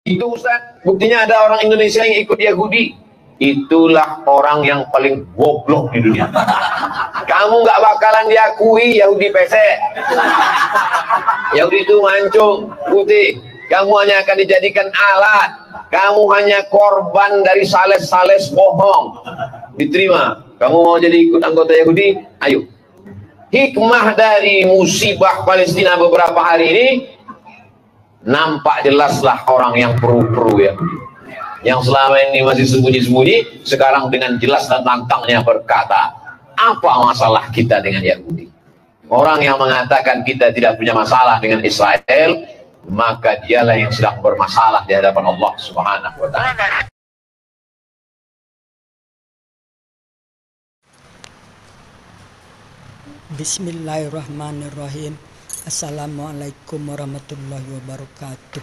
Itu Ustaz, buktinya ada orang Indonesia yang ikut Yahudi. Itulah orang yang paling goblok di dunia. Kamu nggak bakalan diakui Yahudi pesek. Yahudi itu mancung putih. Kamu hanya akan dijadikan alat. Kamu hanya korban dari sales-sales bohong. Diterima. Kamu mau jadi ikut anggota Yahudi? Ayo. Hikmah dari musibah Palestina beberapa hari ini, nampak jelaslah orang yang peru-peru ya, yang selama ini masih sembunyi-sembunyi, sekarang dengan jelas dan lantangnya berkata, apa masalah kita dengan Yahudi? Orang yang mengatakan kita tidak punya masalah dengan Israel, maka dialah yang sedang bermasalah di hadapan Allah Subhanahu wa ta'ala. Bismillahirrahmanirrahim. Assalamualaikum warahmatullahi wabarakatuh.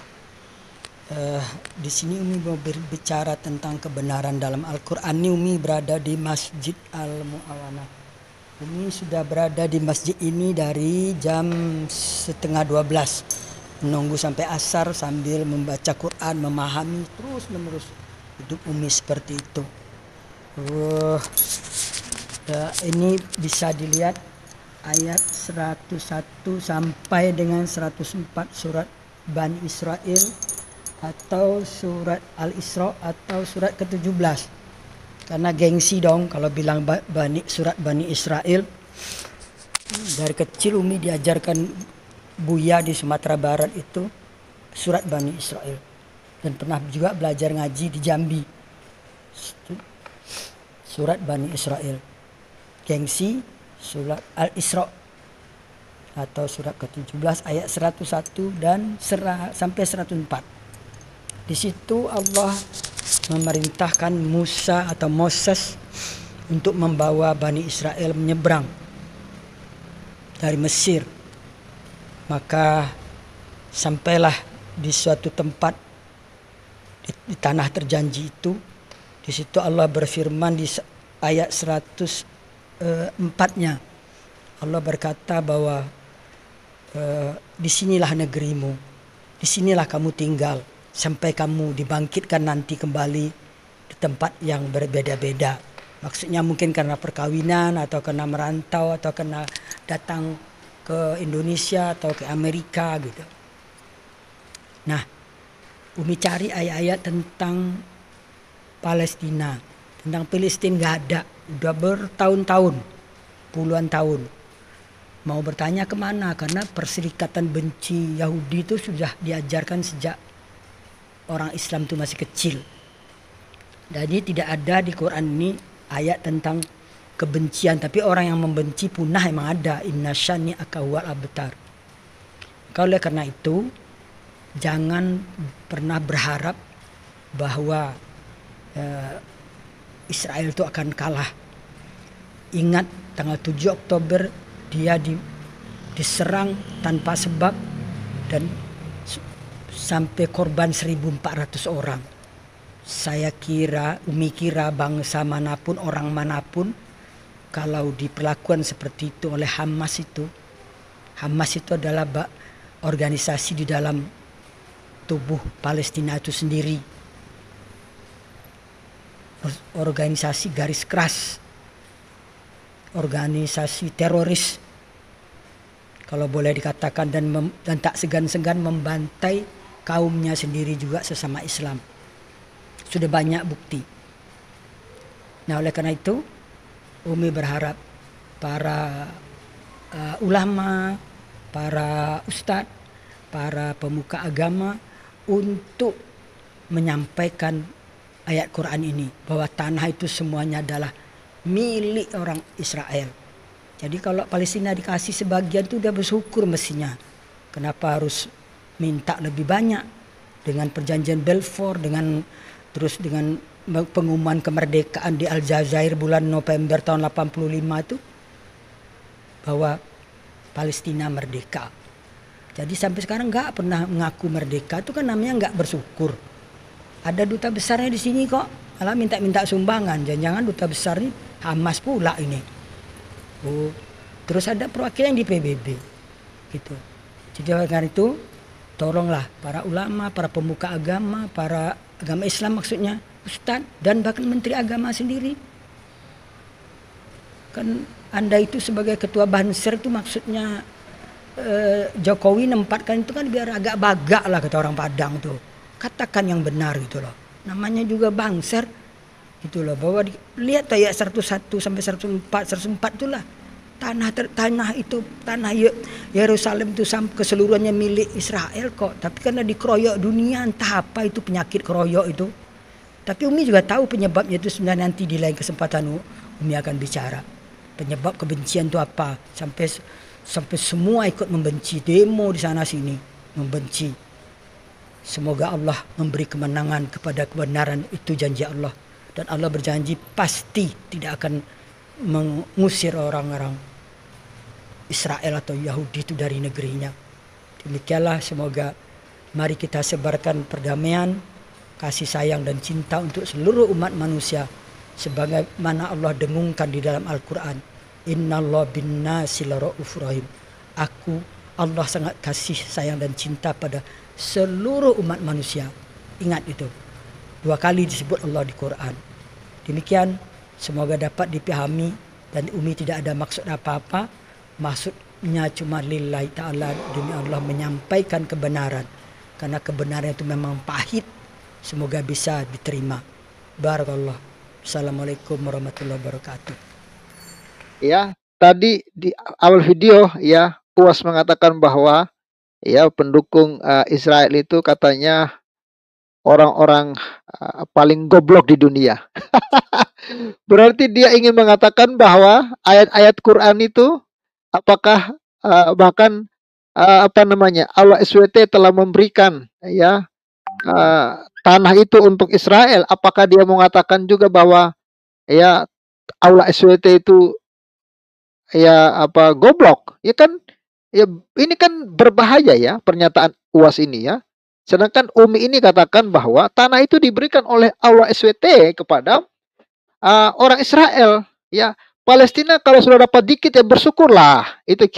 Di sini Umi mau berbicara tentang kebenaran dalam Al-Quran. Umi berada di Masjid Al-Mu'awanah. Umi sudah berada di masjid ini dari jam 11:30, menunggu sampai asar sambil membaca Quran, memahami terus menerus. Hidup Umi seperti itu. Ini bisa dilihat ayat 101 sampai dengan 104 surat Bani Israel atau surat Al-Isra atau surat ke-17. Karena gengsi dong kalau bilang surat Bani Israel. Dari kecil Umi diajarkan Buya di Sumatera Barat itu surat Bani Israel. Dan pernah juga belajar ngaji di Jambi. Surat Bani Israel. Gengsi surat Al-Isra atau surat ke-17 ayat 101 dan sampai 104. Di situ Allah memerintahkan Musa atau Moses untuk membawa Bani Israel menyeberang dari Mesir. Maka sampailah di suatu tempat di tanah terjanji itu. Di situ Allah berfirman di ayat 104-nya. Allah berkata bahwa disinilah negerimu, disinilah kamu tinggal sampai kamu dibangkitkan nanti kembali di tempat yang berbeda-beda. Maksudnya mungkin karena perkawinan atau karena merantau atau karena datang ke Indonesia atau ke Amerika gitu. Nah, Umi cari ayat-ayat tentang Palestina, tentang Palestina nggak ada, udah bertahun-tahun, puluhan tahun. Mau bertanya kemana? Karena perserikatan benci Yahudi itu sudah diajarkan sejak orang Islam itu masih kecil. Jadi tidak ada di Quran ini ayat tentang kebencian, tapi orang yang membenci punah emang ada. Inna syani akawal abtar. Oleh karena itu, jangan pernah berharap bahwa Israel itu akan kalah. Ingat tanggal 7 Oktober dia diserang tanpa sebab dan sampai korban 1.400 orang. Umi kira bangsa manapun, orang manapun, kalau diperlakukan seperti itu oleh Hamas itu adalah organisasi di dalam tubuh Palestina itu sendiri. Organisasi garis keras, organisasi teroris kalau boleh dikatakan, dan tak segan-segan membantai kaumnya sendiri juga sesama Islam. Sudah banyak bukti. Nah, oleh karena itu Umi berharap para ulama, para ustadz, para pemuka agama untuk menyampaikan ayat Quran ini, bahwa tanah itu semuanya adalah milik orang Israel. Jadi kalau Palestina dikasih sebagian itu udah bersyukur mestinya. Kenapa harus minta lebih banyak? Dengan perjanjian Balfour, dengan pengumuman kemerdekaan di Aljazair bulan November tahun 85 itu, bahwa Palestina merdeka. Jadi sampai sekarang nggak pernah mengaku merdeka, itu kan namanya nggak bersyukur. Ada duta besarnya di sini kok, malah minta-minta sumbangan. Jangan-jangan duta besar ini Hamas pula ini. Terus ada perwakilan di PBB, gitu. Jadi karena itu tolonglah para ulama, para pemuka agama, para agama Islam maksudnya, ustadz dan bahkan menteri agama sendiri. Kan Anda itu sebagai ketua Banser itu maksudnya Jokowi nempatkan itu kan biar agak bagak lah kata orang Padang tuh. Katakan yang benar gitu loh. Namanya juga Banser gitu loh. Bahwa lihat ayat 101 sampai 104 itulah. Tanah itu, tanah Yerusalem itu keseluruhannya milik Israel kok. Tapi karena dikeroyok dunia, entah apa itu penyakit keroyok itu. Tapi Umi juga tahu penyebabnya itu sebenarnya, nanti di lain kesempatan Umi akan bicara. Penyebab kebencian itu apa? Sampai semua ikut membenci, demo di sana sini membenci. Semoga Allah memberi kemenangan kepada kebenaran, itu janji Allah. Dan Allah berjanji pasti tidak akan mengusir orang-orang Israel atau Yahudi itu dari negerinya. Demikianlah, semoga mari kita sebarkan perdamaian, kasih sayang dan cinta untuk seluruh umat manusia sebagaimana Allah dengungkan di dalam Al-Quran. Innallaha binnasi laraufur rahim. Allah sangat kasih sayang dan cinta pada seluruh umat manusia. Ingat itu. 2 kali disebut Allah di Quran. Demikian, semoga dapat dipahami dan Umi tidak ada maksud apa-apa. Maksudnya cuma lillahi ta'ala, demi Allah menyampaikan kebenaran. Karena kebenaran itu memang pahit. Semoga bisa diterima. Barakallah. Assalamualaikum warahmatullahi wabarakatuh. Ya, tadi di awal video ya, UAS mengatakan bahwa ya pendukung Israel itu katanya orang-orang paling goblok di dunia. Berarti dia ingin mengatakan bahwa ayat-ayat Quran itu apakah bahkan Allah SWT telah memberikan ya tanah itu untuk Israel. Apakah dia mengatakan juga bahwa ya Allah SWT itu ya goblok? Ya kan, ya ini kan berbahaya ya pernyataan UAS ini ya. Sedangkan Umi ini katakan bahwa tanah itu diberikan oleh Allah SWT kepada orang Israel ya. Palestina kalau sudah dapat dikit ya bersyukurlah. Itu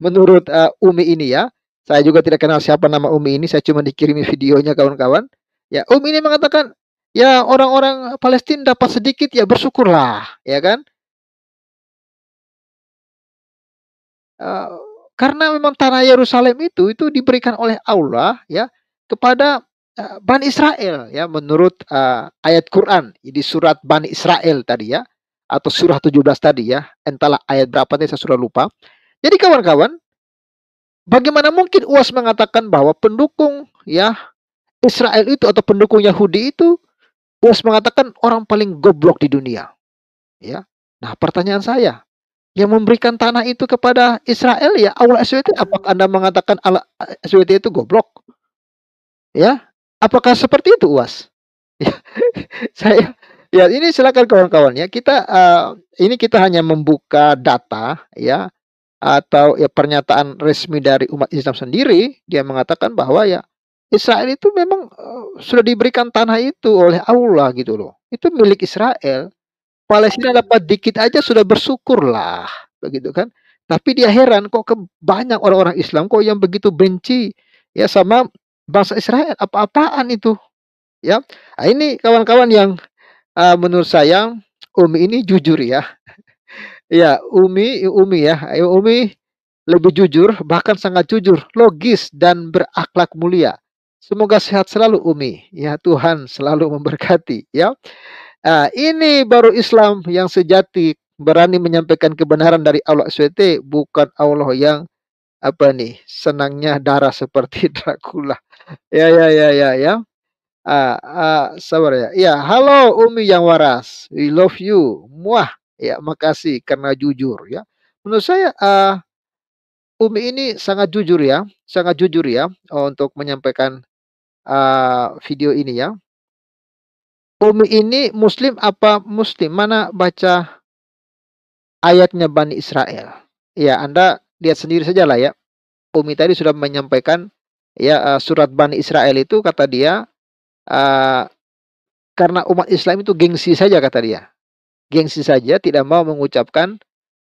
menurut Umi ini ya. Saya juga tidak kenal siapa nama Umi ini, saya cuma dikirimi videonya kawan-kawan. Ya, Umi ini mengatakan ya orang-orang Palestina dapat sedikit ya bersyukurlah, ya kan? Karena memang tanah Yerusalem itu diberikan oleh Allah ya kepada Bani Israel ya, menurut ayat Quran di surat Bani Israel tadi ya, atau surah 17 tadi ya, entahlah ayat berapa tadi saya sudah lupa. Jadi kawan-kawan, bagaimana mungkin UAS mengatakan bahwa pendukung ya Israel itu atau pendukung Yahudi itu, UAS mengatakan orang paling goblok di dunia ya. Nah, pertanyaan saya, yang memberikan tanah itu kepada Israel ya Allah SWT, apakah Anda mengatakan Allah SWT itu goblok? Ya, apakah seperti itu UAS? Ya, saya ya ini silakan kawan-kawan ya. Ini kita hanya membuka data ya, atau ya pernyataan resmi dari umat Islam sendiri. Dia mengatakan bahwa ya Israel itu memang sudah diberikan tanah itu oleh Allah gitu loh. Itu milik Israel. Palestina dapat dikit aja sudah bersyukurlah, begitu kan? Tapi dia heran kok banyak orang-orang Islam kok yang begitu benci ya sama bangsa Israel. Apa-apaan itu? Ya, nah, ini kawan-kawan yang menurut saya Umi ini jujur ya. Ya, Umi ya, Umi lebih jujur, bahkan sangat jujur, logis dan berakhlak mulia. Semoga sehat selalu Umi. Ya, Tuhan selalu memberkati ya. Ini baru Islam yang sejati, berani menyampaikan kebenaran dari Allah SWT, bukan Allah yang senangnya darah seperti Dracula. Ya. Sabar ya. Ya, halo Umi yang waras. We love you. Muah. Ya, makasih karena jujur ya. Menurut saya Umi ini sangat jujur ya, untuk menyampaikan video ini ya. Umi ini Muslim apa Muslim? Mana baca ayatnya Bani Israel? Ya, Anda lihat sendiri saja lah ya. Umi tadi sudah menyampaikan ya surat Bani Israel itu, kata dia karena umat Islam itu gengsi saja, kata dia. Gengsi saja, tidak mau mengucapkan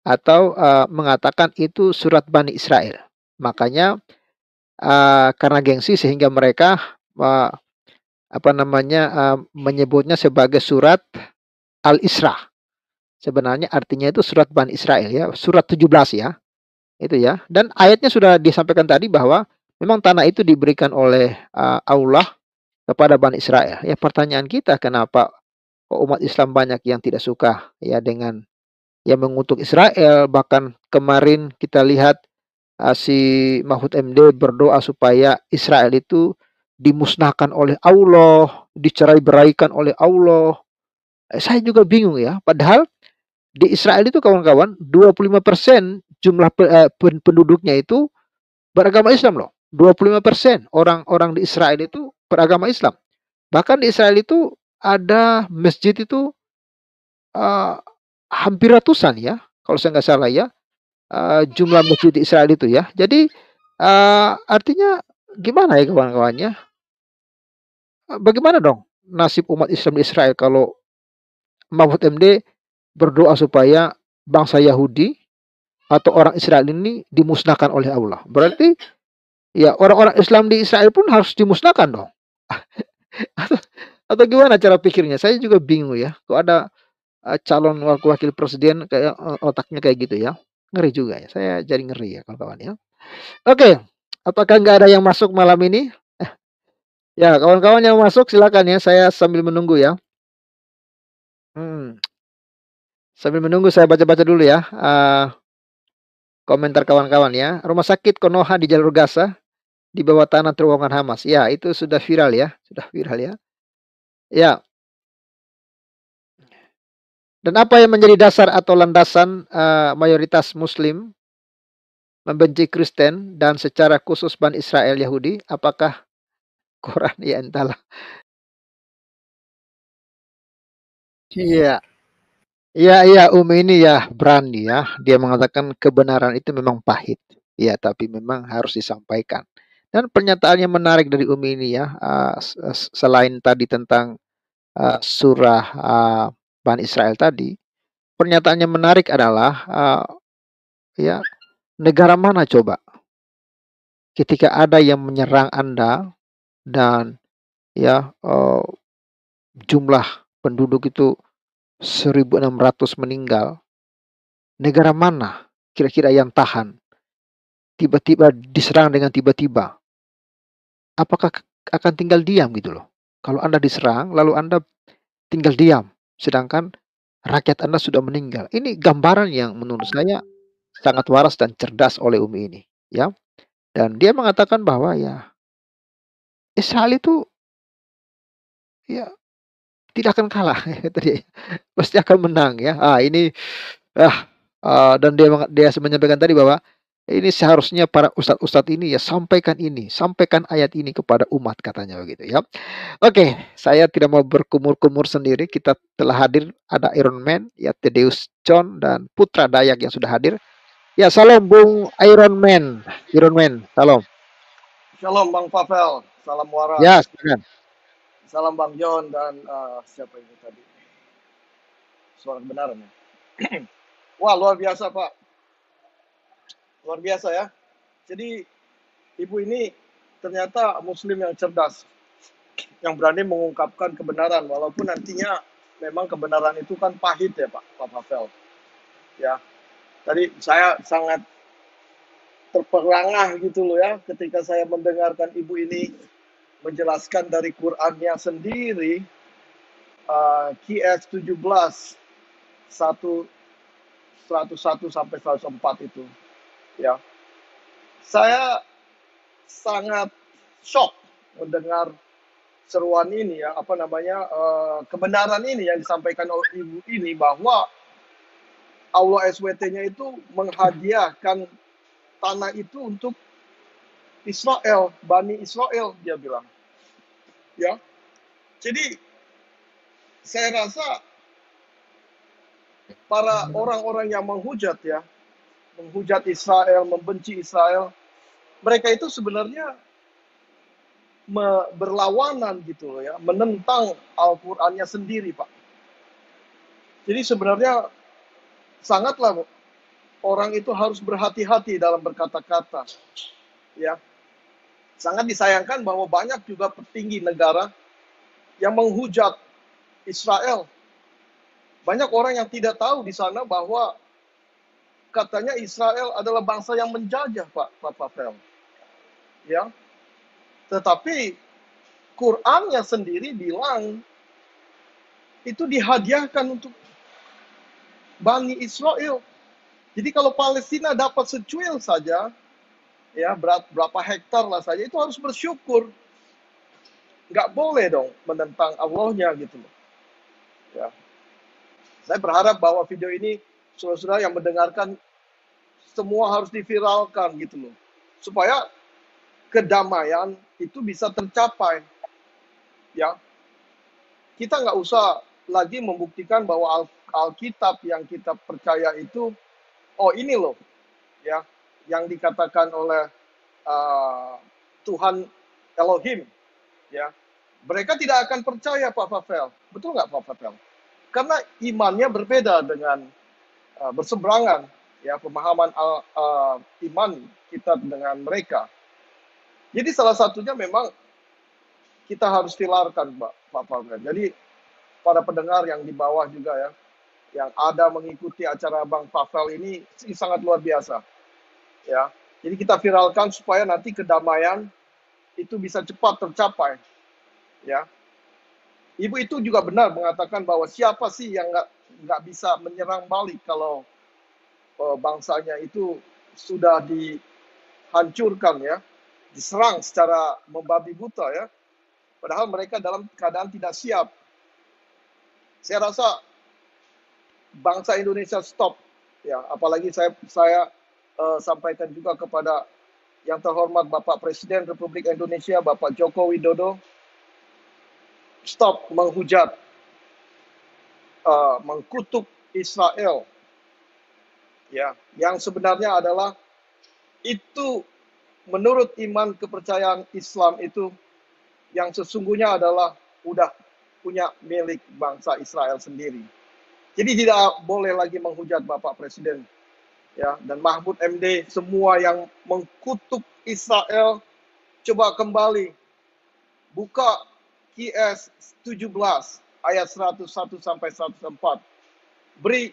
atau mengatakan itu surat Bani Israel. Makanya karena gengsi sehingga mereka menyebutnya sebagai surat Al-Isra. Sebenarnya artinya itu surat Bani Israel ya, surat 17 ya. Itu ya. Dan ayatnya sudah disampaikan tadi bahwa memang tanah itu diberikan oleh Allah kepada Bani Israel. Ya, pertanyaan kita, kenapa kok umat Islam banyak yang tidak suka ya dengan yang mengutuk Israel. Bahkan kemarin kita lihat si Mahfud MD berdoa supaya Israel itu dimusnahkan oleh Allah, dicerai-beraikan oleh Allah. Saya juga bingung ya. Padahal di Israel itu kawan-kawan 25% jumlah penduduknya itu beragama Islam loh. 25% orang-orang di Israel itu beragama Islam. Bahkan di Israel itu ada masjid itu uh, hampir ratusan ya, kalau saya nggak salah ya, jumlah masjid di Israel itu ya. Jadi artinya gimana ya kawan-kawannya? Bagaimana dong nasib umat Islam di Israel kalau Mahfud MD berdoa supaya bangsa Yahudi atau orang Israel ini dimusnahkan oleh Allah? Berarti ya orang-orang Islam di Israel pun harus dimusnahkan dong. Atau, atau gimana cara pikirnya? Saya juga bingung ya. Kok ada calon wakil presiden kayak otaknya kayak gitu ya. Ngeri juga ya. Saya jadi ngeri ya kawan-kawan ya. Oke, apakah nggak ada yang masuk malam ini? Ya, kawan-kawan yang masuk silakan ya. Saya sambil menunggu ya. Hmm, Sambil menunggu saya baca-baca dulu ya. Komentar kawan-kawan ya. Rumah sakit Konoha di jalur Gaza di bawah tanah terowongan Hamas. Ya, itu sudah viral ya. Sudah viral ya. Ya. Dan apa yang menjadi dasar atau landasan mayoritas Muslim membenci Kristen dan secara khusus Bani Israel Yahudi? Apakah Quran? Ya entahlah. Iya. Iya, iya, ini ya berani ya. Dia mengatakan kebenaran itu memang pahit. Ya, tapi memang harus disampaikan. Dan pernyataan yang menarik dari ini ya, selain tadi tentang surah Bani Israel tadi, pernyataan yang menarik adalah ya, negara mana coba ketika ada yang menyerang Anda dan ya jumlah penduduk itu 1.600 meninggal, negara mana kira-kira yang tahan tiba-tiba diserang dengan tiba-tiba? Apakah akan tinggal diam gitu loh? Kalau Anda diserang lalu Anda tinggal diam, sedangkan rakyat Anda sudah meninggal. Ini gambaran yang menurut saya sangat waras dan cerdas oleh Umi ini, ya. Dan dia mengatakan bahwa ya Israel itu ya tidak akan kalah kata dia. Pasti akan menang ya. Ini dan dia menyampaikan tadi bahwa ini seharusnya para ustadz-ustadz ini ya sampaikan ayat ini kepada umat katanya begitu ya. Oke, saya tidak mau berkumur-kumur sendiri. Kita telah hadir, ada Iron Man, ya Tedeus John dan Putra Dayak yang sudah hadir. Ya, salam Bung Iron Man. Iron Man, salam. Shalom Bang Pavel, salam waras. Ya, silakan. Salam Bang John dan siapa ini tadi? Suara kebenaran ya. Wah, luar biasa Pak. Luar biasa ya. Jadi ibu ini ternyata muslim yang cerdas, yang berani mengungkapkan kebenaran walaupun nantinya memang kebenaran itu kan pahit ya Pak Pavel. Ya. Tadi saya sangat terperangah gitu loh ya ketika saya mendengarkan ibu ini menjelaskan dari Qurannya sendiri, QS 17 101 sampai 104 itu ya. Saya sangat shock mendengar seruan ini ya, kebenaran ini yang disampaikan oleh ibu ini bahwa Allah SWT-nya itu menghadiahkan tanah itu untuk Israel, Bani Israel dia bilang. Ya. Jadi saya rasa para orang-orang yang menghujat Israel, membenci Israel, mereka itu sebenarnya berlawanan gitu loh ya, menentang Al-Qur'annya sendiri, Pak. Jadi sebenarnya sangatlah orang itu harus berhati-hati dalam berkata-kata. Ya. Sangat disayangkan bahwa banyak juga petinggi negara yang menghujat Israel. Banyak orang yang tidak tahu di sana bahwa katanya Israel adalah bangsa yang menjajah, Pak Pavel. Ya, tetapi Qurannya sendiri bilang itu dihadiahkan untuk Bani Israel. Jadi kalau Palestina dapat secuil saja, ya berapa hektar lah saja, itu harus bersyukur. Nggak boleh dong menentang Allahnya gitu loh. Ya. Saya berharap bahwa video ini saudara-saudara yang mendengarkan semua harus diviralkan gitu loh. Supaya kedamaian itu bisa tercapai. Ya. Kita nggak usah lagi membuktikan bahwa Alkitab yang kita percaya itu, oh ini loh, ya, yang dikatakan oleh Tuhan Elohim, ya. Mereka tidak akan percaya, Pak Pavel. Betul nggak, Pak Pavel? Karena imannya berbeda dengan berseberangan, ya, pemahaman iman kita dengan mereka. Jadi salah satunya memang kita harus filarkan, Pak Pavel. Jadi para pendengar yang di bawah juga ya, yang ada mengikuti acara Bang Pavel ini sangat luar biasa. Ya. Jadi kita viralkan supaya nanti kedamaian itu bisa cepat tercapai. Ya. Ibu itu juga benar mengatakan bahwa siapa sih yang nggak bisa menyerang balik kalau bangsanya itu sudah dihancurkan ya, diserang secara membabi buta ya. Padahal mereka dalam keadaan tidak siap. Saya rasa bangsa Indonesia stop ya, apalagi saya sampaikan juga kepada yang terhormat Bapak Presiden Republik Indonesia Bapak Joko Widodo, stop menghujat, mengkutuk Israel ya, yang sebenarnya adalah itu menurut iman kepercayaan Islam itu yang sesungguhnya adalah udah punya milik bangsa Israel sendiri. Jadi tidak boleh lagi menghujat Bapak Presiden ya, dan Mahfud MD, semua yang mengkutuk Israel, coba kembali buka QS 17 ayat 101 sampai 104. Beri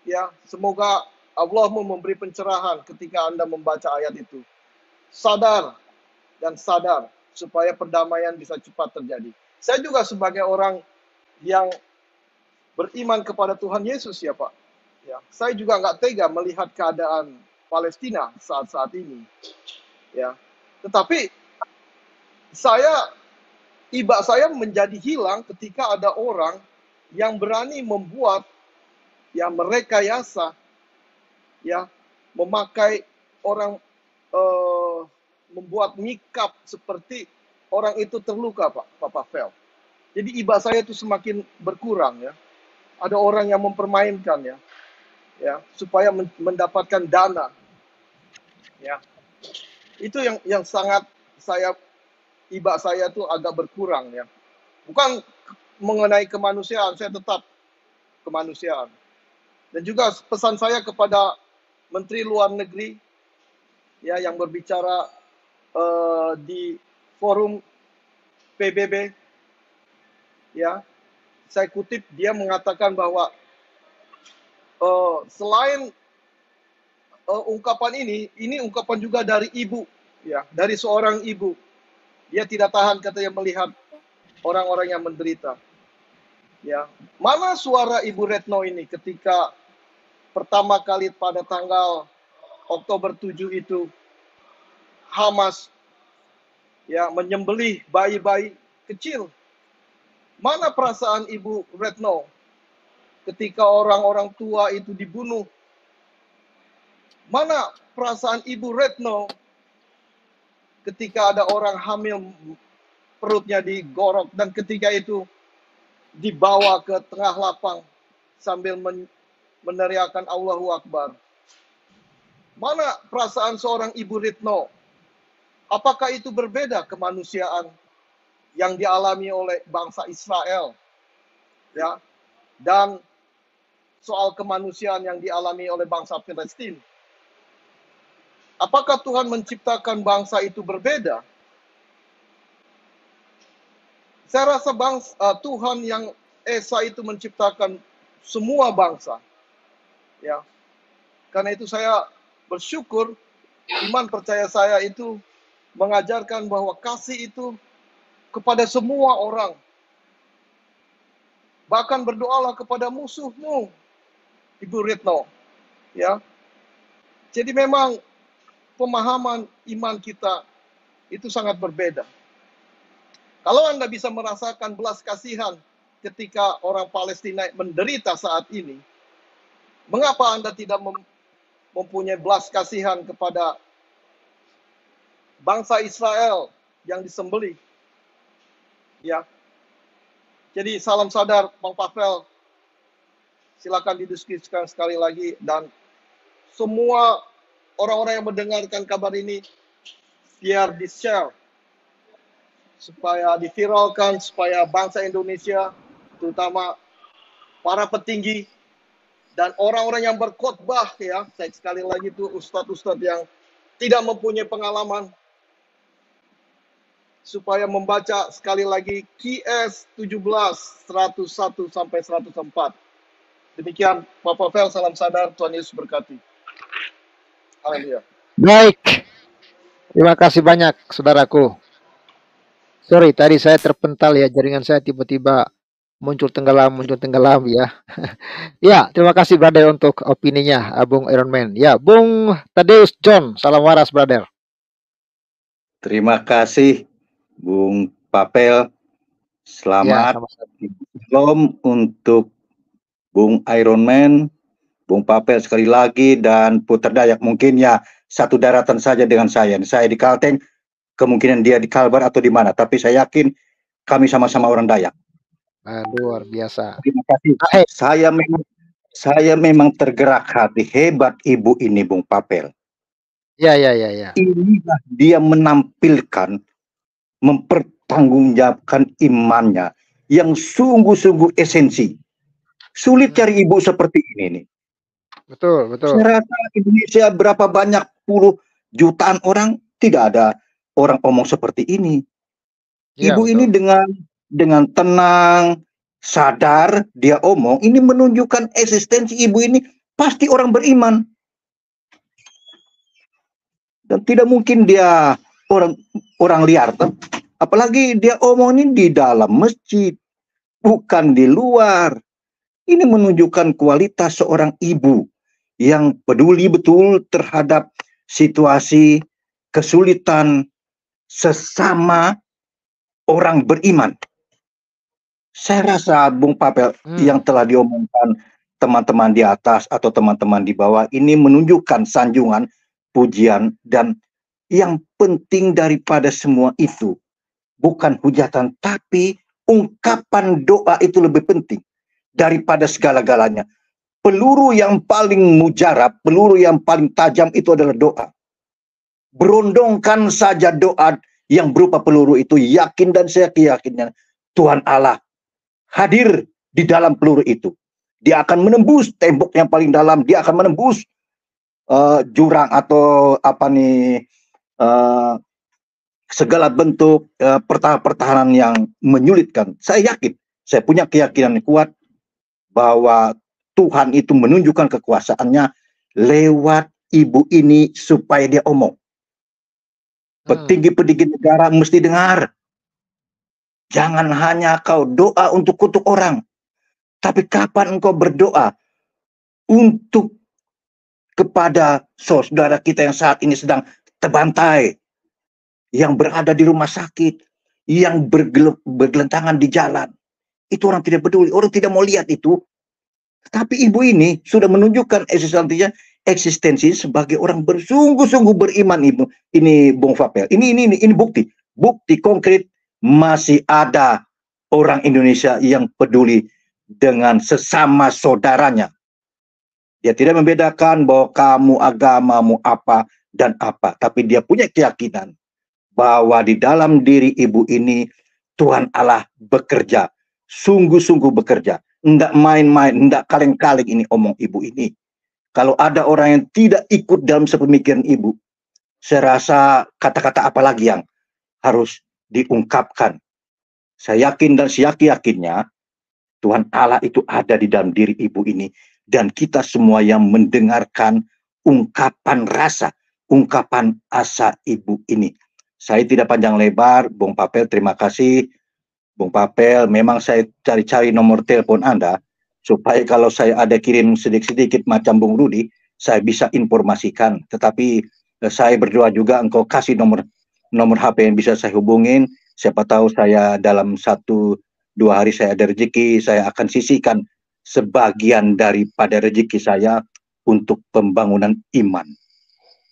ya, semoga Allah memberi pencerahan ketika Anda membaca ayat itu. Sadar dan sadar supaya perdamaian bisa cepat terjadi. Saya juga sebagai orang yang beriman kepada Tuhan Yesus ya Pak. Ya, saya juga nggak tega melihat keadaan Palestina saat-saat ini. Ya, tetapi iba saya menjadi hilang ketika ada orang yang berani membuat ya merekayasa ya, memakai orang membuat nikab seperti orang itu terluka Pak Pavel. Jadi iba saya itu semakin berkurang ya. Ada orang yang mempermainkan ya supaya mendapatkan dana ya. Itu yang sangat iba saya tuh agak berkurang ya. Bukan mengenai kemanusiaan, saya tetap kemanusiaan. Dan juga pesan saya kepada Menteri Luar Negeri ya yang berbicara di forum PBB ya, saya kutip, dia mengatakan bahwa selain ungkapan ini ungkapan juga dari ibu ya, dari seorang ibu. Dia tidak tahan katanya melihat orang-orang yang menderita. Ya, mana suara Ibu Retno ini ketika pertama kali pada tanggal Oktober 7 itu Hamas ya menyembelih bayi-bayi kecil. Mana perasaan Ibu Retno ketika orang-orang tua itu dibunuh? Mana perasaan Ibu Retno ketika ada orang hamil perutnya digorok dan ketika itu dibawa ke tengah lapang sambil meneriakkan Allahu Akbar? Mana perasaan seorang Ibu Retno? Apakah itu berbeda kemanusiaan yang dialami oleh bangsa Israel? Ya. Dan soal kemanusiaan yang dialami oleh bangsa Palestina. Apakah Tuhan menciptakan bangsa itu berbeda? Saya rasa Tuhan yang Esa itu menciptakan semua bangsa. Ya. Karena itu saya bersyukur iman percaya saya itu mengajarkan bahwa kasih itu kepada semua orang. Bahkan berdoalah kepada musuhmu, Ibu Retno. Ya. Jadi memang pemahaman iman kita itu sangat berbeda. Kalau Anda bisa merasakan belas kasihan ketika orang Palestina menderita saat ini, mengapa Anda tidak mempunyai belas kasihan kepada bangsa Israel yang disembelih? Ya. Jadi salam sadar Bang Pavel. Silakan didiskusikan sekali lagi, dan semua orang-orang yang mendengarkan kabar ini biar di-share supaya diviralkan, supaya bangsa Indonesia, terutama para petinggi dan orang-orang yang berkhotbah, ya, saya sekali lagi itu ustadz-ustadz yang tidak mempunyai pengalaman, supaya membaca sekali lagi QS 17 101 sampai 104. Demikian Pak Pavel, salam sadar, Tuhan Yesus berkati. Haleluya. Baik, terima kasih banyak saudaraku. Sorry, tadi saya terpental ya, jaringan saya tiba-tiba muncul tenggelam ya. Ya, terima kasih brother untuk opininya, Bung Iron Man. Ya, Bung Tadeus John, salam waras brother. Terima kasih Bung Papel. Selamat Shalom untuk Bung Iron Man, Bung Papel sekali lagi, dan Puter Dayak. Mungkin ya satu daratan saja dengan saya. Saya di Kalteng, kemungkinan dia di Kalbar atau di mana. Tapi saya yakin kami sama-sama orang Dayak. Luar biasa. Terima kasih. Saya memang tergerak hati. Hebat ibu ini, Bung Papel. Ya. Inilah dia menampilkan, mempertanggungjawabkan imannya yang sungguh-sungguh esensi. Sulit cari ibu seperti ini nih. Betul. Saya rasa Indonesia berapa banyak puluh jutaan orang, tidak ada orang omong seperti ini. Ya, Ibu betul. ini dengan tenang, sadar dia omong, ini menunjukkan eksistensi ibu ini pasti orang beriman. Dan tidak mungkin dia orang liar. Apalagi dia omong ini di dalam masjid, bukan di luar. Ini menunjukkan kualitas seorang ibu yang peduli betul terhadap situasi kesulitan sesama orang beriman. Saya rasa Bung Papel yang telah diomongkan teman-teman di atas atau teman-teman di bawah ini menunjukkan sanjungan, pujian, dan yang penting daripada semua itu bukan hujatan, tapi ungkapan doa itu lebih penting daripada segala-galanya. Peluru yang paling mujarab, peluru yang paling tajam itu adalah doa. Berondongkan saja doa yang berupa peluru itu, yakin dan saya yakinnya Tuhan Allah hadir di dalam peluru itu. Dia akan menembus tembok yang paling dalam, dia akan menembus jurang atau segala bentuk pertahanan yang menyulitkan. Saya yakin, saya punya keyakinan kuat bahwa Tuhan itu menunjukkan kekuasaannya lewat ibu ini supaya dia omong. Petinggi-petinggi negara mesti dengar. Jangan hanya kau doa untuk kutuk orang, tapi kapan engkau berdoa untuk kepada saudara kita yang saat ini sedang terbantai, yang berada di rumah sakit, yang bergelentangan di jalan. Itu orang tidak peduli, orang tidak mau lihat itu. Tapi ibu ini sudah menunjukkan eksistensi sebagai orang bersungguh-sungguh beriman, ibu. Ini Bung Papel. Ini bukti konkret masih ada orang Indonesia yang peduli dengan sesama saudaranya. Dia tidak membedakan bahwa kamu agamamu apa dan apa, tapi dia punya keyakinan bahwa di dalam diri ibu ini Tuhan Allah bekerja, sungguh-sungguh bekerja. Enggak main-main, enggak kaleng-kaleng ini omong ibu ini. Kalau ada orang yang tidak ikut dalam sepemikiran ibu, saya rasa kata-kata apa lagi yang harus diungkapkan. Saya yakin dan seyakin-yakinnya Tuhan Allah itu ada di dalam diri ibu ini. Dan kita semua yang mendengarkan ungkapan rasa, ungkapan asa ibu ini. Saya tidak panjang lebar, Bung Papel, terima kasih. Bung Papel, memang saya cari-cari nomor telepon Anda, supaya kalau saya ada kirim sedikit-sedikit macam Bung Rudi, saya bisa informasikan. Tetapi saya berdoa juga engkau kasih nomor HP yang bisa saya hubungin. Siapa tahu saya dalam 1-2 hari saya ada rezeki, saya akan sisihkan sebagian daripada rezeki saya untuk pembangunan iman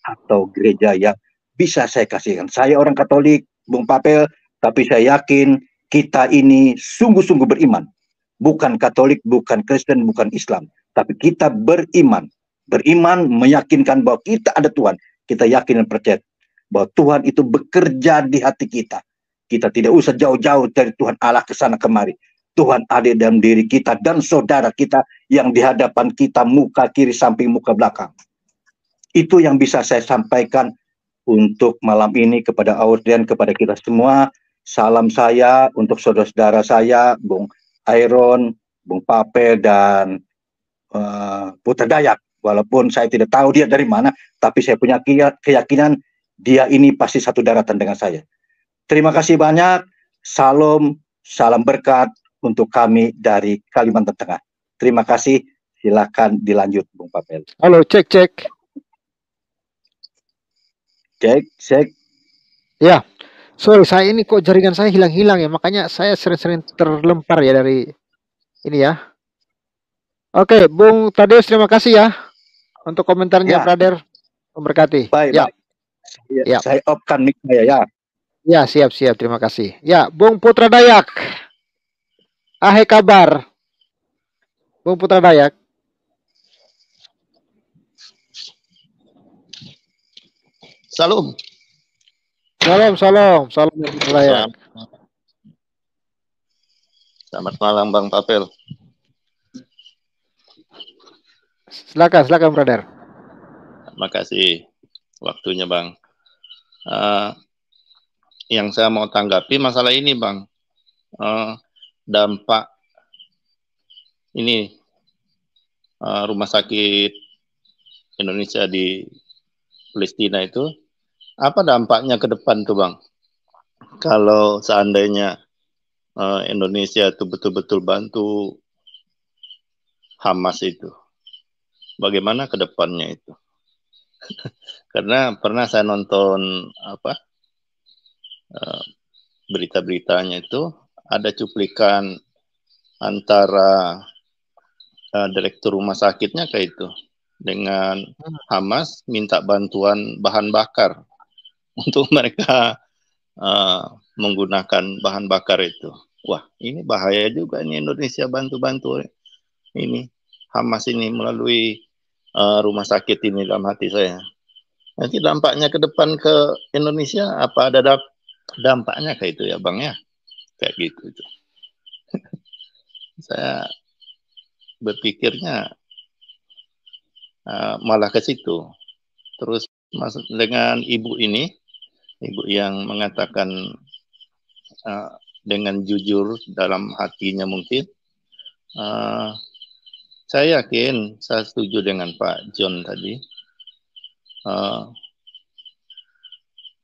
atau gereja yang bisa saya kasihkan. Saya orang Katolik, Bung Papel, tapi saya yakin kita ini sungguh-sungguh beriman. Bukan Katolik, bukan Kristen, bukan Islam, tapi kita beriman. Beriman meyakinkan bahwa kita ada Tuhan. Kita yakin dan percaya bahwa Tuhan itu bekerja di hati kita. Kita tidak usah jauh-jauh dari Tuhan Allah ke sana kemari. Tuhan ada dalam diri kita dan saudara kita yang di hadapan kita, muka kiri, samping, muka belakang. Itu yang bisa saya sampaikan untuk malam ini kepada audiens, kepada kita semua. Salam saya untuk saudara-saudara saya, Bung Iron, Bung Papel, dan Putra Dayak. Walaupun saya tidak tahu dia dari mana, tapi saya punya keyakinan dia ini pasti satu daratan dengan saya. Terima kasih banyak. Salam berkat untuk kami dari Kalimantan Tengah. Terima kasih. Silakan dilanjut, Bung Papel. Halo, cek. Cek. Ya, sorry, saya ini kok jaringan saya hilang-hilang ya, makanya saya sering-sering terlempar ya dari ini ya. Oke, Bung Tadeus, terima kasih ya untuk komentarnya, Ya. brother. Memberkati. Baik, ya. baik. Ya. Saya off-kan mic saya ya. Ya, siap, terima kasih. Ya, Bung Putra Dayak. Ahai kabar. Bung Putra Dayak. Salam. Salam Bung Putra Dayak. Selamat malam Bang Papel. Silakan brother. Terima kasih waktunya Bang. Yang saya mau tanggapi masalah ini Bang, dampak ini rumah sakit Indonesia di Palestina itu, apa dampaknya ke depan tuh Bang? Kalau seandainya Indonesia itu betul-betul bantu Hamas itu, bagaimana ke depannya itu? Karena pernah saya nonton berita-beritanya itu ada cuplikan antara direktur rumah sakitnya kayak itu dengan Hamas minta bantuan bahan bakar untuk mereka menggunakan bahan bakar itu. Wah, ini bahaya juga ini Indonesia bantu-bantu ini Hamas ini melalui rumah sakit ini dalam hati saya. Nanti dampaknya ke depan ke Indonesia apa ada dampaknya kayak itu ya Bang ya? Kayak gitu itu. Saya berpikirnya malah ke situ. Terus masuk dengan ibu ini, ibu yang mengatakan dengan jujur dalam hatinya mungkin, saya yakin, saya setuju dengan Pak John tadi.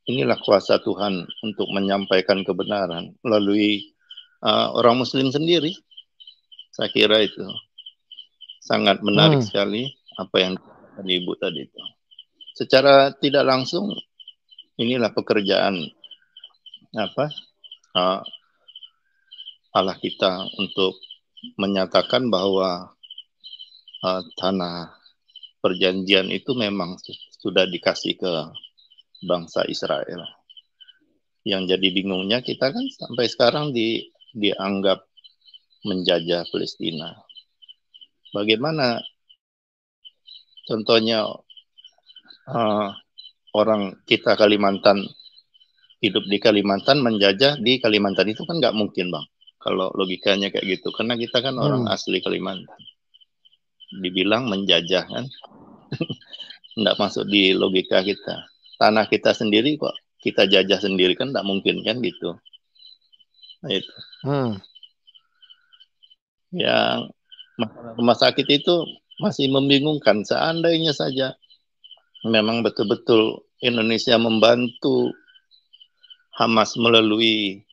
Inilah kuasa Tuhan untuk menyampaikan kebenaran melalui orang Muslim sendiri. Saya kira itu sangat menarik sekali apa yang dikatakan Ibu tadi itu. Secara tidak langsung inilah pekerjaan Allah kita untuk menyatakan bahwa tanah perjanjian itu memang sudah dikasih ke bangsa Israel. Yang jadi bingungnya kita kan sampai sekarang dianggap menjajah Palestina. Bagaimana contohnya orang kita Kalimantan hidup di Kalimantan menjajah di Kalimantan itu kan nggak mungkin Bang. Kalau logikanya kayak gitu, karena kita kan orang asli Kalimantan. Dibilang menjajah kan, nggak masuk di logika kita. Tanah kita sendiri kok kita jajah sendiri kan nggak mungkin kan gitu. Nah, itu. Hmm. Yang masalah rumah sakit itu masih membingungkan. Seandainya saja memang betul-betul Indonesia membantu Hamas melalui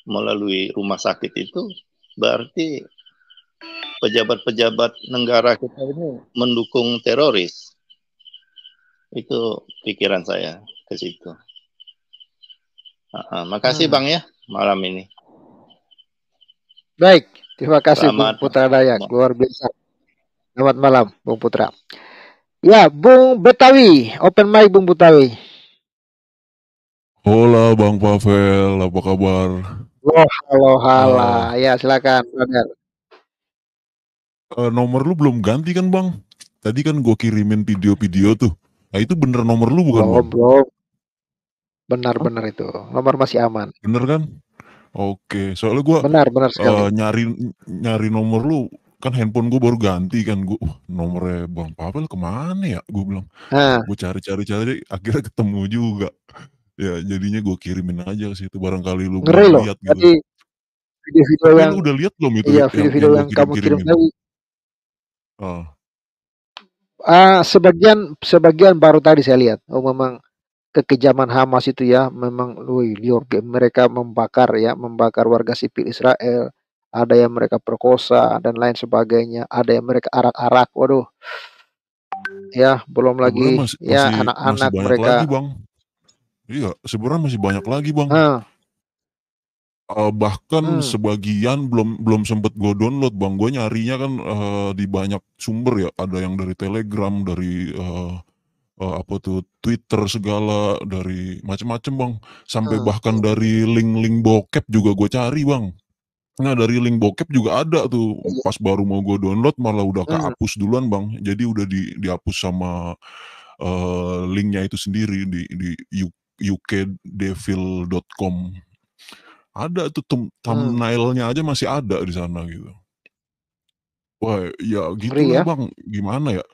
melalui rumah sakit itu, berarti pejabat-pejabat negara kita ini mendukung teroris. Itu pikiran saya ke situ. Makasih Bang ya malam ini. Baik, terima kasih Bung Selamat Putra Dayak, malam. luar biasa. Selamat malam Bung Putra. Ya, Bung Betawi, open mic Bung Betawi. Hola Bang Pavel, apa kabar? Oh, halo, hala. Ya, silakan, brother. Nomor lu belum ganti kan Bang? Tadi kan gue kirimin video-video tuh. Nah itu bener nomor lu bukan Bang? Belum. Benar-benar itu. Nomor masih aman. Bener kan? Oke, soalnya gue Benar sekali. nyari nomor lu, kan handphone gue baru ganti kan. Gue nomornya Bang Pavel kemana ya? Gue bilang, Nah, gue cari, akhirnya ketemu juga. Ya jadinya gue kirimin aja ke situ, barangkali lu ngeri belum loh. lihat gitu. Tadi video-video Tapi yang, lu udah lihat belum itu iya, yang video-video gue yang kamu kirim kirim-kirimin? tadi. Ah. Sebagian baru tadi saya lihat. Oh, memang kekejaman Hamas itu ya, memang liur, mereka membakar warga sipil Israel. Ada yang mereka perkosa dan lain sebagainya. Ada yang mereka arak-arak. Waduh, ya belum Sebenarnya lagi ya masih anak-anak banyak mereka. lagi Bang. Iya, sebenarnya masih banyak lagi Bang. Bahkan sebagian belum sempet gue download Bang. Gue nyarinya kan di banyak sumber ya. Ada yang dari Telegram, dari apa tuh Twitter segala, dari macem-macem Bang. Sampai bahkan dari link-link bokep juga gue cari Bang. Nah dari link bokep juga ada tuh. Pas baru mau gue download malah udah kehapus duluan Bang. Jadi udah dihapus sama linknya itu sendiri di ukdevil.com. Ada tuh thumbnailnya aja masih ada di sana gitu. Wah ya Ngeri gitulah ya. Bang, gimana ya.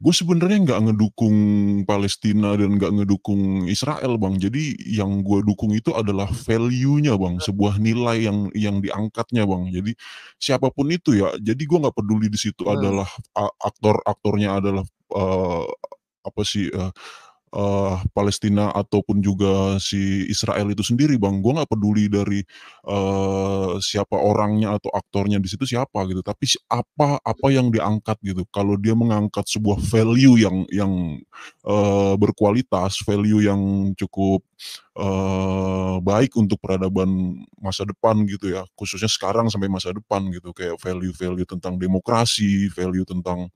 Gue sebenarnya nggak ngedukung Palestina dan nggak ngedukung Israel Bang. Jadi yang gue dukung itu adalah value-nya Bang, sebuah nilai yang diangkatnya Bang. Jadi siapapun itu ya, jadi gue nggak peduli di situ adalah aktor-aktornya adalah Palestina ataupun juga si Israel itu sendiri Bang. Gue nggak peduli dari siapa orangnya atau aktornya di situ siapa gitu. Tapi apa yang diangkat gitu. Kalau dia mengangkat sebuah value yang berkualitas, value yang cukup baik untuk peradaban masa depan gitu ya. Khususnya sekarang sampai masa depan gitu. Kayak value-value tentang demokrasi, value tentang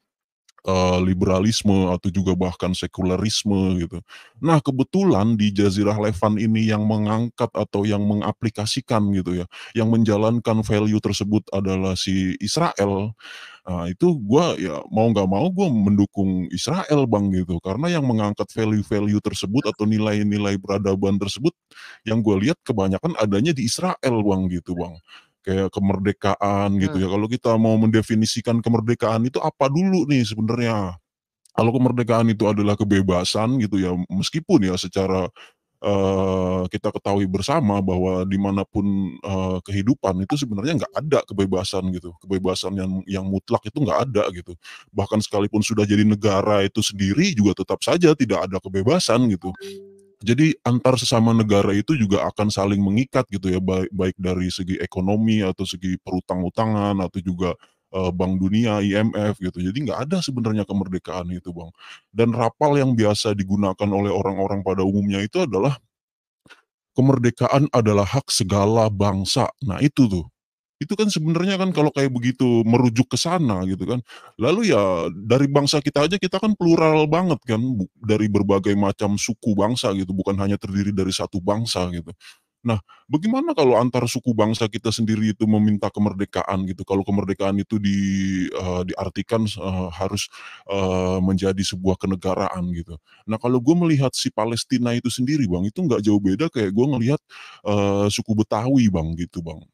liberalisme atau juga bahkan sekularisme gitu. Nah kebetulan di Jazirah Levan ini yang mengangkat atau yang mengaplikasikan gitu ya, yang menjalankan value tersebut adalah si Israel. Nah itu gue ya mau nggak mau gue mendukung Israel Bang gitu, karena yang mengangkat value-value tersebut atau nilai-nilai peradaban tersebut yang gue lihat kebanyakan adanya di Israel Bang gitu Bang. Kayak kemerdekaan gitu ya. Kalau kita mau mendefinisikan kemerdekaan itu apa dulu nih sebenarnya? Kalau kemerdekaan itu adalah kebebasan gitu ya, meskipun ya secara kita ketahui bersama bahwa dimanapun kehidupan itu sebenarnya nggak ada kebebasan gitu, kebebasan yang mutlak itu nggak ada gitu. Bahkan sekalipun sudah jadi negara itu sendiri juga tetap saja tidak ada kebebasan gitu. Jadi antar sesama negara itu juga akan saling mengikat gitu ya, baik dari segi ekonomi atau segi perutang-utangan atau juga Bank Dunia, IMF gitu. Jadi nggak ada sebenarnya kemerdekaan itu Bang. Dan rapal yang biasa digunakan oleh orang-orang pada umumnya itu adalah kemerdekaan adalah hak segala bangsa. Nah itu tuh. Itu kan sebenarnya kan kalau kayak begitu merujuk ke sana gitu kan. Lalu ya dari bangsa kita aja kita kan plural banget kan, dari berbagai macam suku bangsa gitu, bukan hanya terdiri dari satu bangsa gitu. Nah, bagaimana kalau antar suku bangsa kita sendiri itu meminta kemerdekaan gitu? Kalau kemerdekaan itu diartikan harus menjadi sebuah kenegaraan gitu. Nah, kalau gue melihat si Palestina itu sendiri Bang, itu nggak jauh beda kayak gue ngelihat suku Betawi Bang gitu Bang.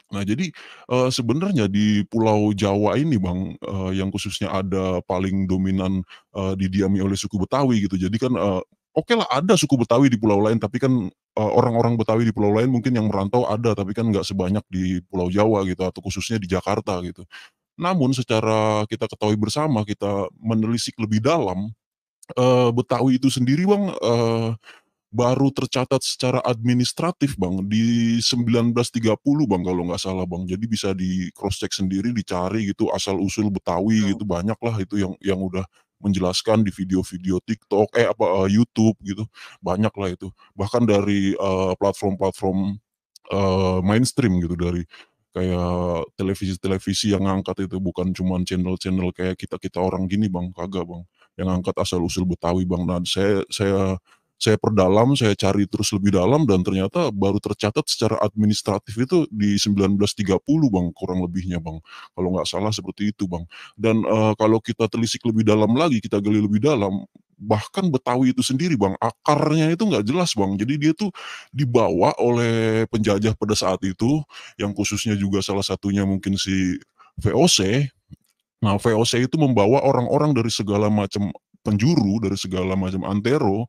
Nah jadi, sebenarnya di Pulau Jawa ini Bang, yang khususnya ada paling dominan, didiami oleh suku Betawi gitu. Jadi kan, oke lah ada suku Betawi di pulau lain, tapi kan orang-orang Betawi di pulau lain mungkin yang merantau ada, tapi kan nggak sebanyak di Pulau Jawa gitu atau khususnya di Jakarta gitu. Namun secara kita ketahui bersama, kita menelisik lebih dalam, Betawi itu sendiri Bang, baru tercatat secara administratif Bang di 1930 Bang kalau nggak salah Bang. Jadi bisa di cross check sendiri, dicari gitu asal usul Betawi gitu, banyak lah itu yang udah menjelaskan di video-video TikTok, YouTube gitu, banyak lah itu. Bahkan dari platform-platform mainstream gitu, dari kayak televisi-televisi yang ngangkat itu, bukan cuman channel-channel kayak kita-kita orang gini Bang, kagak Bang, yang ngangkat asal usul Betawi Bang. Nah, saya perdalam, saya cari terus lebih dalam dan ternyata baru tercatat secara administratif itu di 1930 Bang, kurang lebihnya Bang. Kalau nggak salah seperti itu Bang. Dan kalau kita telisik lebih dalam lagi, kita gali lebih dalam, bahkan Betawi itu sendiri Bang, akarnya itu nggak jelas Bang. Jadi dia tuh dibawa oleh penjajah pada saat itu, yang khususnya juga salah satunya mungkin si VOC. Nah, VOC itu membawa orang-orang dari segala macam penjuru, dari segala macam antero,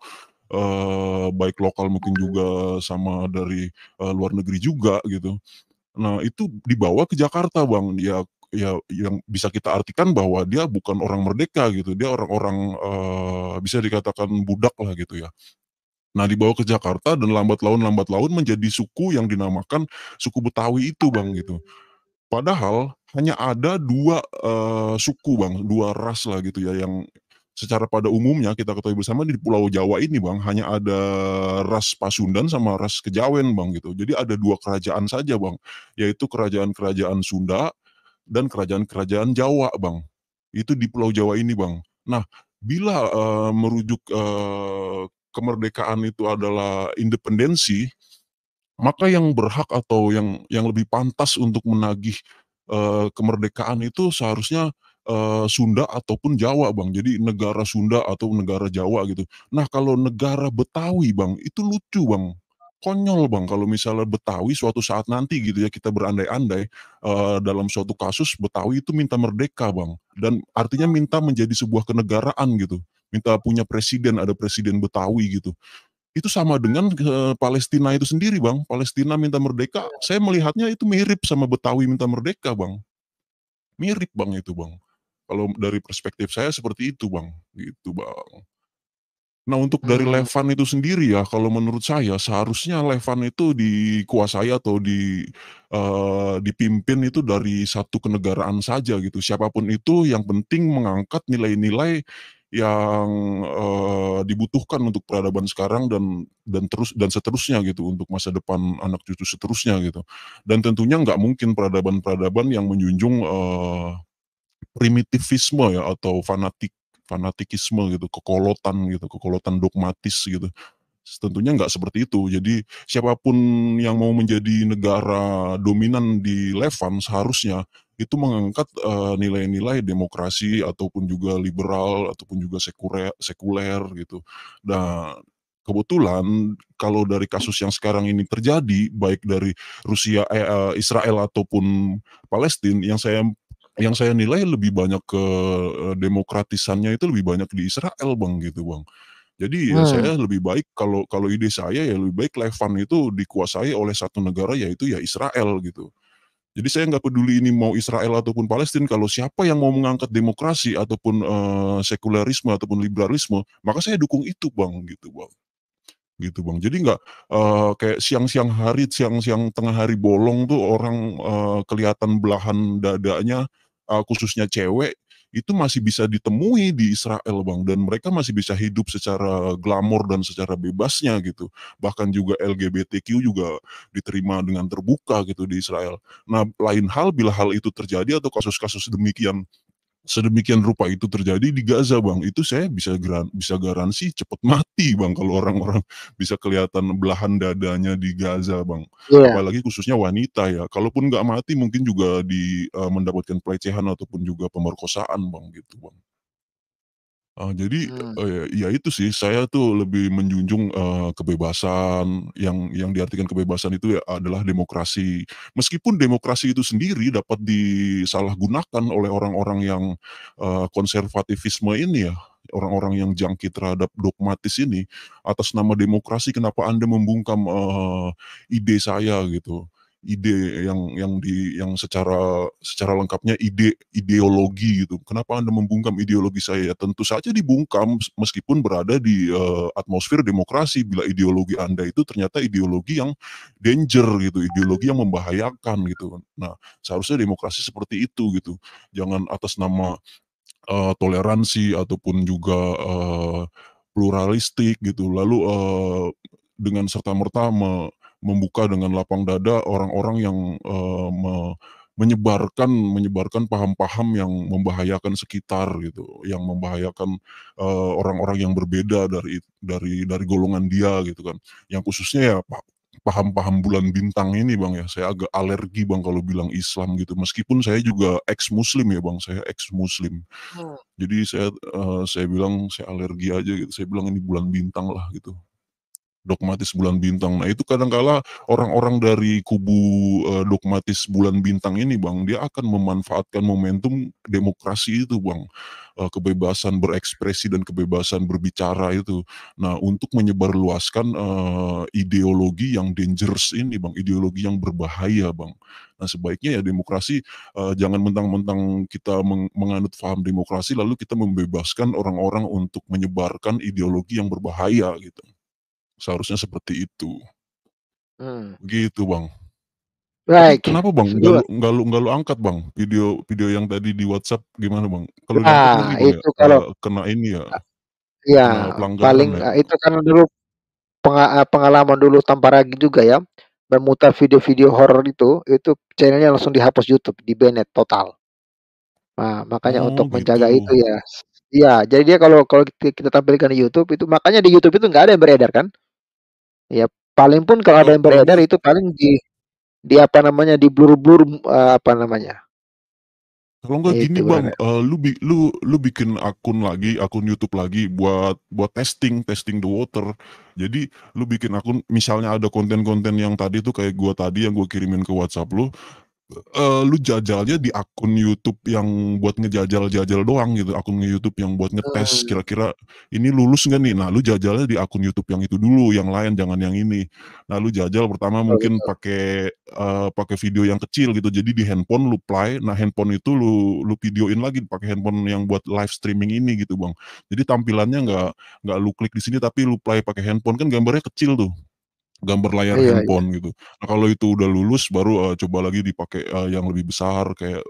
baik lokal mungkin juga sama dari luar negeri juga gitu. Nah, itu dibawa ke Jakarta Bang, ya yang bisa kita artikan bahwa dia bukan orang merdeka gitu, dia orang-orang, bisa dikatakan budak lah gitu ya. Nah, dibawa ke Jakarta dan lambat laun menjadi suku yang dinamakan suku Betawi itu Bang gitu. Padahal hanya ada 2 suku Bang, 2 ras lah gitu ya, yang secara pada umumnya kita ketahui bersama di Pulau Jawa ini Bang, hanya ada ras Pasundan sama ras Kejawen Bang gitu. Jadi ada 2 kerajaan saja Bang, yaitu kerajaan-kerajaan Sunda dan kerajaan-kerajaan Jawa Bang. Itu di Pulau Jawa ini Bang. Nah, bila, merujuk, kemerdekaan itu adalah independensi, maka yang berhak atau yang lebih pantas untuk menagih, kemerdekaan itu seharusnya, Sunda ataupun Jawa, Bang. Jadi negara Sunda atau negara Jawa gitu. Nah, kalau negara Betawi, Bang, itu lucu, Bang. Konyol, Bang, kalau misalnya Betawi suatu saat nanti gitu ya, kita berandai-andai, dalam suatu kasus Betawi itu minta merdeka, Bang, dan artinya minta menjadi sebuah kenegaraan gitu, minta punya presiden, ada presiden Betawi gitu. Itu sama dengan Palestina itu sendiri, Bang. Palestina minta merdeka, saya melihatnya itu mirip sama Betawi minta merdeka, Bang. Mirip, Bang, itu, Bang. Kalau dari perspektif saya seperti itu, Bang, gitu, Bang. Nah, untuk dari Hmm. Levan itu sendiri ya, kalau menurut saya seharusnya Levan itu dikuasai atau dipimpin itu dari satu kenegaraan saja gitu. Siapapun itu yang penting mengangkat nilai-nilai yang, dibutuhkan untuk peradaban sekarang dan seterusnya gitu, untuk masa depan anak cucu seterusnya gitu. Dan tentunya nggak mungkin peradaban-peradaban yang menjunjung, primitivisme ya atau fanatikisme gitu, kekolotan dogmatis gitu. Tentunya nggak seperti itu. Jadi siapapun yang mau menjadi negara dominan di Levan seharusnya itu mengangkat, nilai-nilai demokrasi ataupun juga liberal ataupun juga sekuler gitu. Nah, kebetulan kalau dari kasus yang sekarang ini terjadi baik dari Israel ataupun Palestina, yang saya nilai lebih banyak ke, demokratisannya itu lebih banyak di Israel Bang, gitu Bang. Jadi ya Hmm. saya lebih baik, kalau kalau ide saya ya lebih baik Levan itu dikuasai oleh satu negara, yaitu ya Israel gitu. Jadi saya nggak peduli ini mau Israel ataupun Palestina, kalau siapa yang mau mengangkat demokrasi ataupun, sekularisme ataupun liberalisme, maka saya dukung itu Bang, gitu Bang. Gitu Bang. Jadi nggak, kayak siang-siang tengah hari bolong tuh orang, kelihatan belahan dadanya, khususnya cewek, itu masih bisa ditemui di Israel Bang, dan mereka masih bisa hidup secara glamor dan secara bebasnya gitu. Bahkan juga LGBTQ juga diterima dengan terbuka gitu di Israel. Nah, lain hal bila hal itu terjadi atau kasus-kasus sedemikian rupa itu terjadi di Gaza Bang, itu saya bisa garansi cepet mati Bang, kalau orang-orang bisa kelihatan belahan dadanya di Gaza Bang. Iya. Apalagi khususnya wanita ya, kalaupun nggak mati mungkin juga mendapatkan pelecehan ataupun juga pemerkosaan Bang, gitu Bang. Jadi, Hmm. ya itu sih, saya tuh lebih menjunjung, kebebasan, yang diartikan kebebasan itu ya adalah demokrasi. Meskipun demokrasi itu sendiri dapat disalahgunakan oleh orang-orang yang, konservatifisme ini ya, orang-orang yang jangkit terhadap dogmatis ini atas nama demokrasi, kenapa Anda membungkam ide saya gitu, ide yang secara lengkapnya ideologi gitu. Kenapa Anda membungkam ideologi saya? Ya, tentu saja dibungkam meskipun berada di atmosfer demokrasi, bila ideologi Anda itu ternyata ideologi yang danger gitu, ideologi yang membahayakan gitu. Nah, seharusnya demokrasi seperti itu gitu. Jangan atas nama toleransi ataupun juga pluralistik gitu, lalu dengan serta-merta membuka dengan lapang dada orang-orang yang menyebarkan paham-paham yang membahayakan sekitar gitu, yang membahayakan orang-orang yang berbeda dari golongan dia gitu kan. Yang khususnya ya paham-paham bulan bintang ini Bang ya, saya agak alergi Bang kalau bilang Islam gitu. Meskipun saya juga ex-muslim ya Bang, saya ex-muslim. Jadi saya bilang saya alergi aja gitu. Saya bilang ini bulan bintang lah gitu. Dogmatis bulan bintang. Nah, itu kadang-kala orang-orang dari kubu dogmatis bulan bintang ini Bang, dia akan memanfaatkan momentum demokrasi itu Bang. Kebebasan berekspresi dan kebebasan berbicara itu. Nah, untuk menyebarluaskan ideologi yang dangerous ini Bang, ideologi yang berbahaya Bang. Nah, sebaiknya ya demokrasi jangan mentang-mentang kita menganut paham demokrasi lalu kita membebaskan orang-orang untuk menyebarkan ideologi yang berbahaya gitu. Seharusnya seperti itu. Gitu Bang. Tapi Baik. kenapa Bang nggak lu angkat Bang video yang tadi di WhatsApp gimana Bang? Kalau diangkat nanti Bang Itu kalau kena ini ya, ya kena pelanggaran paling ya. itu kan dulu pengalaman dulu tanpa ragi juga ya, memutar video-video horor itu channelnya langsung dihapus YouTube, di-banned total. Nah, makanya untuk menjaga itu gitu. ya, iya, jadi dia kalau kita tampilkan di YouTube itu, makanya di YouTube itu nggak ada yang beredar kan. Ya paling pun kalau ada yang beredar itu paling di apa namanya, di blur-blur apa namanya. Kalau enggak gini Itu Bang, benar. lu bikin akun YouTube lagi buat testing the water. Jadi lu bikin akun, misalnya ada konten-konten yang tadi tuh kayak gua tadi yang gua kirimin ke WhatsApp lu jajalnya di akun YouTube yang buat ngejajal-jajal doang gitu, akun YouTube yang buat ngetes kira-kira ini lulus nggak nih. Nah, lu jajalnya di akun YouTube yang itu dulu, yang lain jangan yang ini. Nah, lu jajal pertama mungkin pakai video yang kecil gitu. Jadi di handphone lu play, nah handphone itu lu videoin lagi pakai handphone yang buat live streaming ini gitu, Bang. Jadi tampilannya nggak lu klik di sini tapi lu play pakai handphone, kan gambarnya kecil tuh. Gambar layar Iya. handphone gitu. Nah, kalau itu udah lulus baru coba lagi dipakai yang lebih besar kayak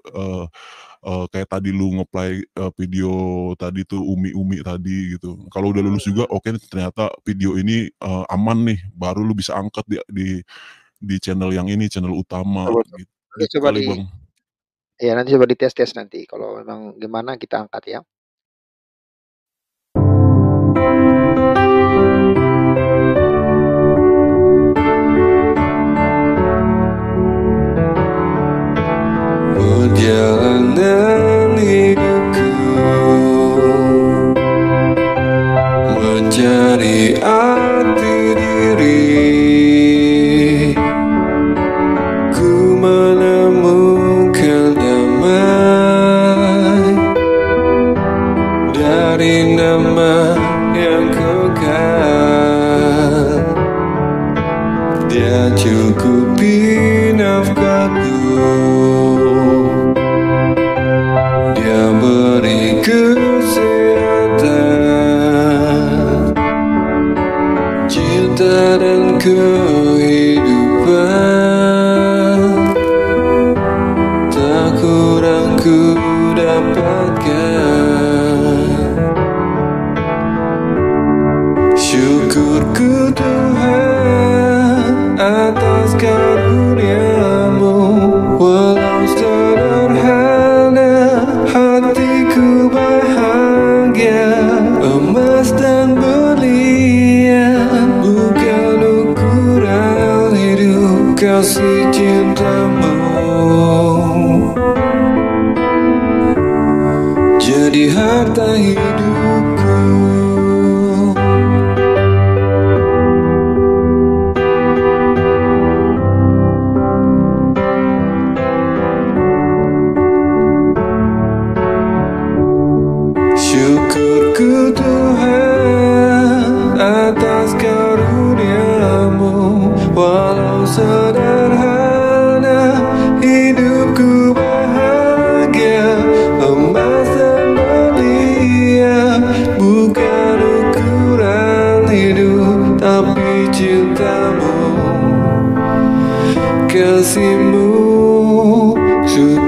kayak tadi lu nge-play video tadi tuh Umi tadi gitu. Kalau udah lulus juga oke ternyata video ini aman nih, baru lu bisa angkat di channel yang ini, channel utama Betul. Nanti gitu coba kali Bang. ya nanti coba dites nanti kalau memang gimana kita angkat ya. Perjalanan hidupku mencari arti diri, ku menemukan damai dari nama yang kekal. Dia cukupi nafkahku, Dia beri kesehatan, cinta dan kehidupan, tak kurang ku dapatkan. Syukurku Tuhan atas karunia-Mu, walau sederhana hatiku bahagia. Emas dan berlian bukan ukuran hidup kasih cinta-Mu. Jadi harta hidupku. Syukurku kasihmu sudah